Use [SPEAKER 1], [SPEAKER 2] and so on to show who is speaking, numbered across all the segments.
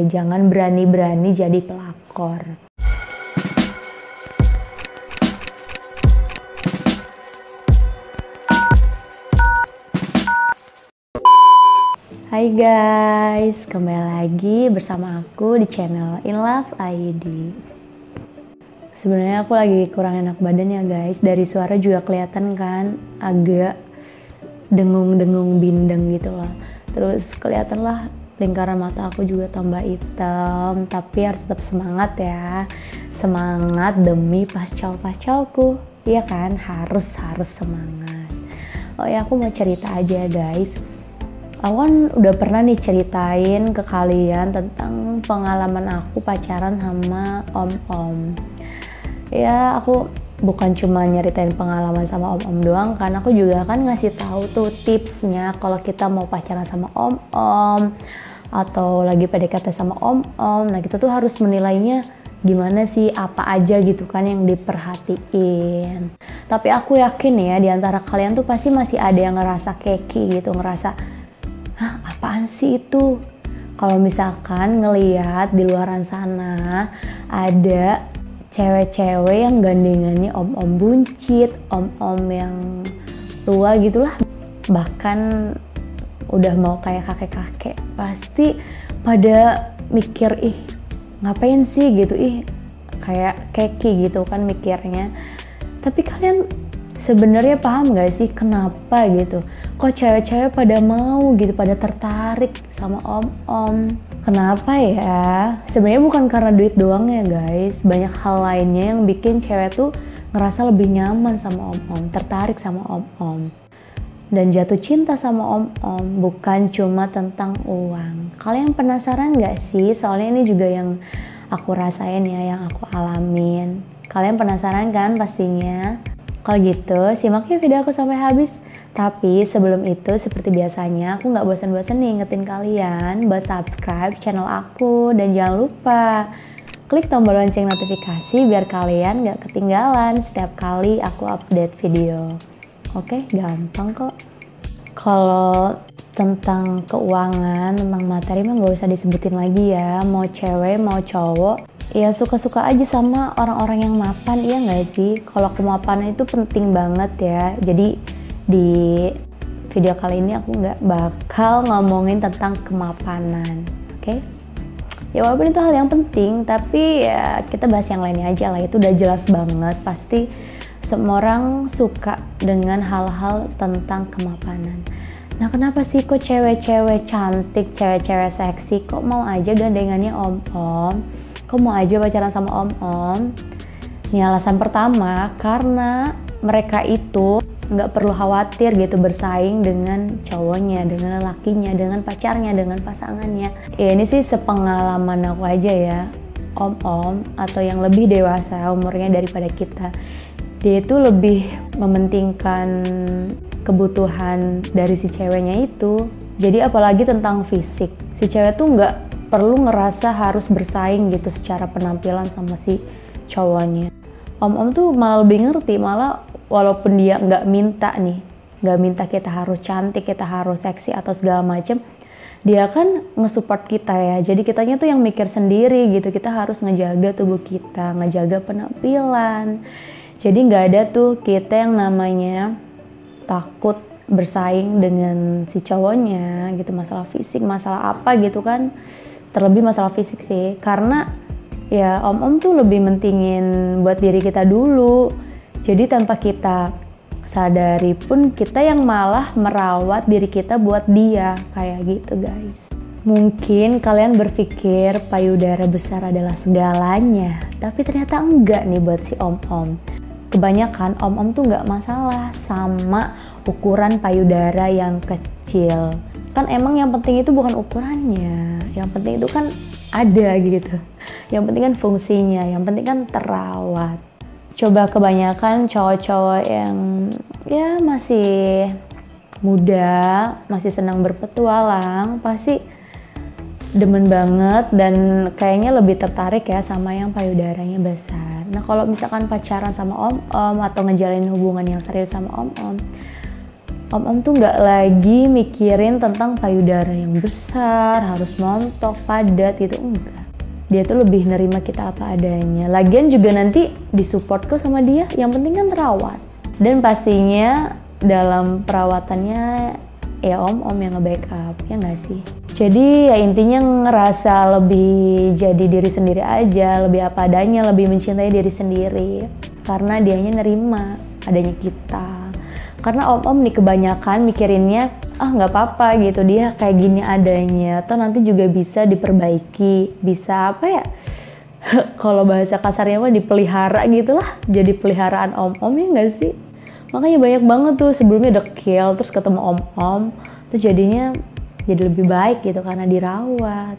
[SPEAKER 1] Jangan berani-berani jadi pelakor. Hai guys, kembali lagi bersama aku di channel In Love ID. Sebenarnya aku lagi kurang enak badan ya guys. Dari suara juga kelihatan kan agak dengung-dengung bindeng gitu lah. Terus kelihatan lah lingkaran mata aku juga tambah hitam. Tapi harus tetap semangat ya. Semangat demi pacar-pacarku. Iya kan, harus semangat. Oh ya, aku mau cerita aja guys. Aku kan udah pernah nih ceritain ke kalian tentang pengalaman aku pacaran sama om-om. Ya, aku bukan cuma nyeritain pengalaman sama om-om doang, kan aku juga kan ngasih tahu tuh tipsnya kalau kita mau pacaran sama om-om atau lagi PDKT sama om-om. Nah, kita tuh harus menilainya gimana sih, apa aja gitu kan yang diperhatiin. Tapi aku yakin ya, di antara kalian tuh pasti masih ada yang ngerasa keki gitu, ngerasa hah, apaan sih itu? Kalau misalkan ngeliat di luaran sana ada cewek-cewek yang gandengannya om-om buncit, om-om yang tua gitulah, bahkan udah mau kayak kakek-kakek, pasti pada mikir, ih ngapain sih gitu, ih kayak keki gitu kan mikirnya. Tapi kalian sebenarnya paham gak sih kenapa gitu? Kok cewek-cewek pada mau gitu, pada tertarik sama om-om? Kenapa ya? Sebenarnya bukan karena duit doang ya guys. Banyak hal lainnya yang bikin cewek tuh ngerasa lebih nyaman sama om-om, tertarik sama om-om, dan jatuh cinta sama om-om. Bukan cuma tentang uang. Kalian penasaran gak sih? Soalnya ini juga yang aku rasain ya, yang aku alamin. Kalian penasaran kan pastinya? Kalau gitu, simak ya video aku sampai habis. Tapi sebelum itu, seperti biasanya, aku nggak bosan-bosan nih ingetin kalian buat subscribe channel aku. Dan jangan lupa klik tombol lonceng notifikasi biar kalian nggak ketinggalan setiap kali aku update video. Oke, gampang kok. Kalau tentang keuangan, tentang materi mah nggak usah disebutin lagi ya. Mau cewek, mau cowok, ya suka-suka aja sama orang-orang yang mapan, iya nggak sih? Kalau kemapanan itu penting banget ya. Jadi di video kali ini aku nggak bakal ngomongin tentang kemapanan, oke? Ya walaupun itu hal yang penting, tapi ya kita bahas yang lainnya aja lah. Itu udah jelas banget, pasti semua orang suka dengan hal-hal tentang kemapanan. Nah, kenapa sih kok cewek-cewek cantik, cewek-cewek seksi kok mau aja gandengannya om-om? Kok mau aja pacaran sama om-om? Nih alasan pertama, karena mereka itu nggak perlu khawatir gitu bersaing dengan cowoknya, dengan lelakinya, dengan pacarnya, dengan pasangannya. Ya ini sih sepengalaman aku aja ya, om-om atau yang lebih dewasa umurnya daripada kita, dia itu lebih mementingkan kebutuhan dari si ceweknya itu. Jadi apalagi tentang fisik, si cewek tuh nggak perlu ngerasa harus bersaing gitu secara penampilan sama si cowoknya. Om-om tuh malah lebih ngerti, malah walaupun dia nggak minta nih, nggak minta kita harus cantik, kita harus seksi atau segala macem, dia kan nge-support kita ya. Jadi kitanya tuh yang mikir sendiri gitu, kita harus ngejaga tubuh kita, ngejaga penampilan. Jadi nggak ada tuh kita yang namanya takut bersaing dengan si cowoknya gitu, masalah fisik, masalah apa gitu kan. Terlebih masalah fisik sih, karena ya om-om tuh lebih mentingin buat diri kita dulu. Jadi tanpa kita sadari pun kita yang malah merawat diri kita buat dia, kayak gitu guys. Mungkin kalian berpikir payudara besar adalah segalanya, tapi ternyata enggak nih buat si om-om. Kebanyakan om-om tuh nggak masalah sama ukuran payudara yang kecil. Kan emang yang penting itu bukan ukurannya, yang penting itu kan ada gitu. Yang penting kan fungsinya, yang penting kan terawat. Coba kebanyakan cowok-cowok yang ya masih muda, masih senang berpetualang, pasti demen banget dan kayaknya lebih tertarik ya sama yang payudaranya besar. Nah kalau misalkan pacaran sama om-om atau ngejalin hubungan yang serius sama om-om, Om-om tuh nggak lagi mikirin tentang payudara yang besar, harus montok, padat gitu, enggak. Dia tuh lebih nerima kita apa adanya. Lagian juga nanti disupport kok sama dia, yang penting kan terawat. Dan pastinya dalam perawatannya ya om-om yang nge-backup, ya nggak sih? Jadi ya intinya ngerasa lebih jadi diri sendiri aja, lebih apa adanya, lebih mencintai diri sendiri. Karena dianya nerima adanya kita. Karena om-om nih kebanyakan mikirinnya, nggak apa-apa gitu, dia kayak gini adanya, atau nanti juga bisa diperbaiki, bisa apa ya, kalau bahasa kasarnya mah dipelihara gitu lah, jadi peliharaan om-om, ya nggak sih? Makanya banyak banget tuh sebelumnya dekil, terus ketemu om-om, terus jadinya jadi lebih baik gitu karena dirawat.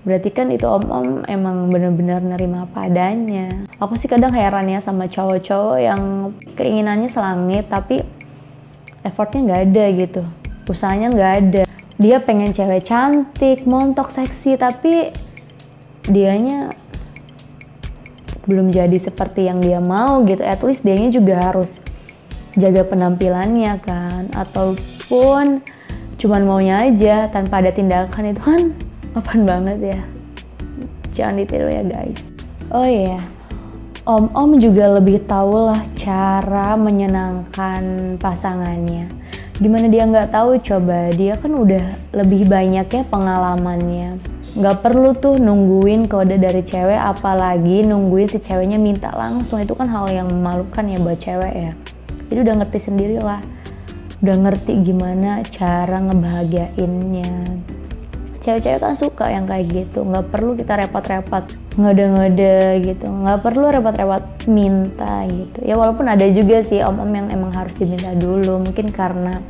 [SPEAKER 1] Berarti kan itu om-om emang bener-bener nerima apa adanya. Aku sih kadang heran ya sama cowok-cowok yang keinginannya selangit tapi effortnya nggak ada gitu, usahanya nggak ada. Dia pengen cewek cantik, montok, seksi, tapi dianya belum jadi seperti yang dia mau gitu. At least dianya juga harus jaga penampilannya kan, ataupun cuman maunya aja tanpa ada tindakan, itu kan apaan banget ya. Jangan ditiru ya guys. Oh iya, om-om juga lebih tahu lah cara menyenangkan pasangannya. Gimana dia nggak tahu coba, dia kan udah lebih banyak ya pengalamannya. Nggak perlu tuh nungguin kode dari cewek, apalagi nungguin si ceweknya minta langsung. Itu kan hal yang memalukan ya buat cewek ya. Jadi udah ngerti sendiri lah, udah ngerti gimana cara ngebahagiainnya. Cewek-cewek kan suka yang kayak gitu, nggak perlu kita repot-repot ngode-ngode gitu, nggak perlu repot-repot minta gitu. Ya walaupun ada juga sih om-om yang emang harus diminta dulu, mungkin karena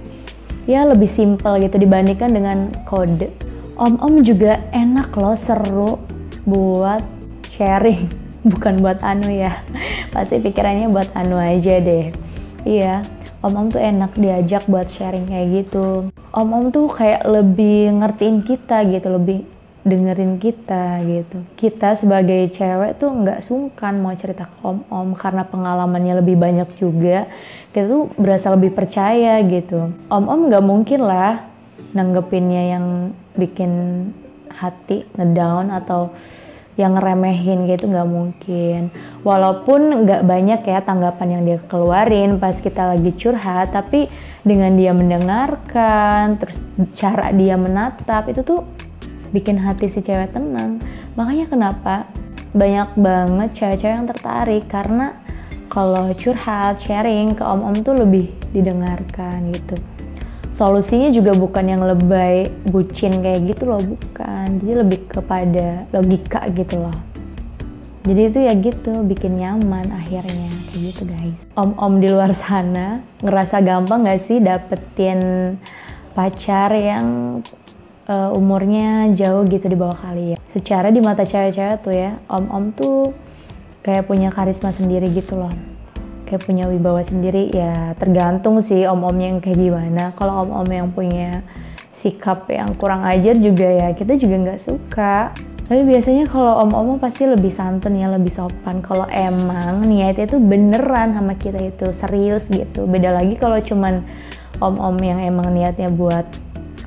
[SPEAKER 1] ya lebih simple gitu dibandingkan dengan kode. Om-om juga enak loh, seru buat sharing, bukan buat anu ya. Pasti pikirannya buat anu aja deh. Iya, om-om tuh enak diajak buat sharing kayak gitu. Om-om tuh kayak lebih ngertiin kita gitu, lebih dengerin kita gitu. Kita sebagai cewek tuh nggak sungkan mau cerita ke om-om karena pengalamannya lebih banyak juga. Kita tuh berasa lebih percaya gitu. Om-om nggak mungkin lah nanggepinnya yang bikin hati ngedown atau yang ngeremehin gitu, nggak mungkin. Walaupun nggak banyak ya tanggapan yang dia keluarin pas kita lagi curhat, tapi dengan dia mendengarkan, terus cara dia menatap, itu tuh bikin hati si cewek tenang. Makanya kenapa banyak banget cewek-cewek yang tertarik, karena kalau curhat, sharing ke om-om tuh lebih didengarkan gitu. Solusinya juga bukan yang lebay, bucin kayak gitu loh, bukan. Jadi lebih kepada logika gitu loh. Jadi itu ya gitu, bikin nyaman akhirnya, kayak gitu guys. Om-om di luar sana ngerasa gampang gak sih dapetin pacar yang umurnya jauh gitu di bawah kalian? Secara di mata cewek-cewek tuh ya, om-om tuh kayak punya karisma sendiri gitu loh. Kayak punya wibawa sendiri, ya tergantung sih om-omnya yang kayak gimana. Kalau om-om yang punya sikap yang kurang ajar juga ya kita juga nggak suka. Tapi biasanya kalau om-om pasti lebih santun ya, lebih sopan. Kalau emang niatnya itu beneran sama kita itu serius gitu. Beda lagi kalau cuman om-om yang emang niatnya buat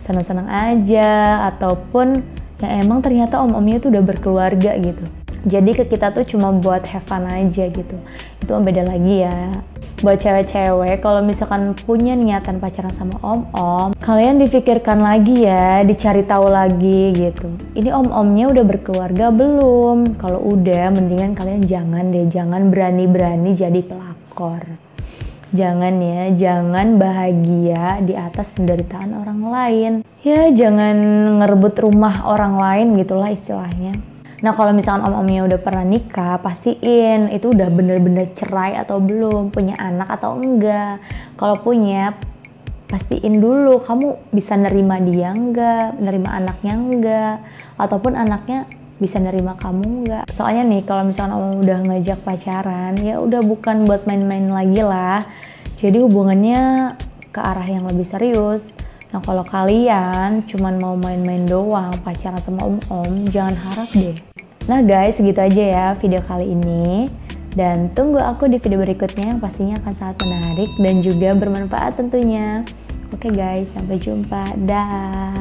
[SPEAKER 1] senang-senang aja, ataupun yang emang ternyata om-omnya itu udah berkeluarga gitu. Jadi ke kita tuh cuma buat have fun aja gitu. Itu beda lagi ya. Buat cewek-cewek kalau misalkan punya niatan pacaran sama om-om, kalian difikirkan lagi ya, dicari tahu lagi gitu. Ini om-omnya udah berkeluarga belum? Kalau udah, mendingan kalian jangan berani-berani jadi pelakor. Jangan ya, jangan bahagia di atas penderitaan orang lain. Ya jangan ngerebut rumah orang lain gitulah istilahnya. Nah kalau misalkan om-omnya udah pernah nikah, pastiin itu udah bener-bener cerai atau belum, punya anak atau enggak. Kalau punya, pastiin dulu kamu bisa nerima dia enggak, nerima anaknya enggak, ataupun anaknya bisa nerima kamu enggak. Soalnya nih kalau misalkan om udah ngajak pacaran, ya udah bukan buat main-main lagi lah. Jadi hubungannya ke arah yang lebih serius. Nah kalau kalian cuman mau main-main doang pacaran sama om-om, jangan harap deh. Nah guys, segitu aja ya video kali ini. Dan tunggu aku di video berikutnya yang pastinya akan sangat menarik dan juga bermanfaat tentunya. Oke guys, sampai jumpa. Dah.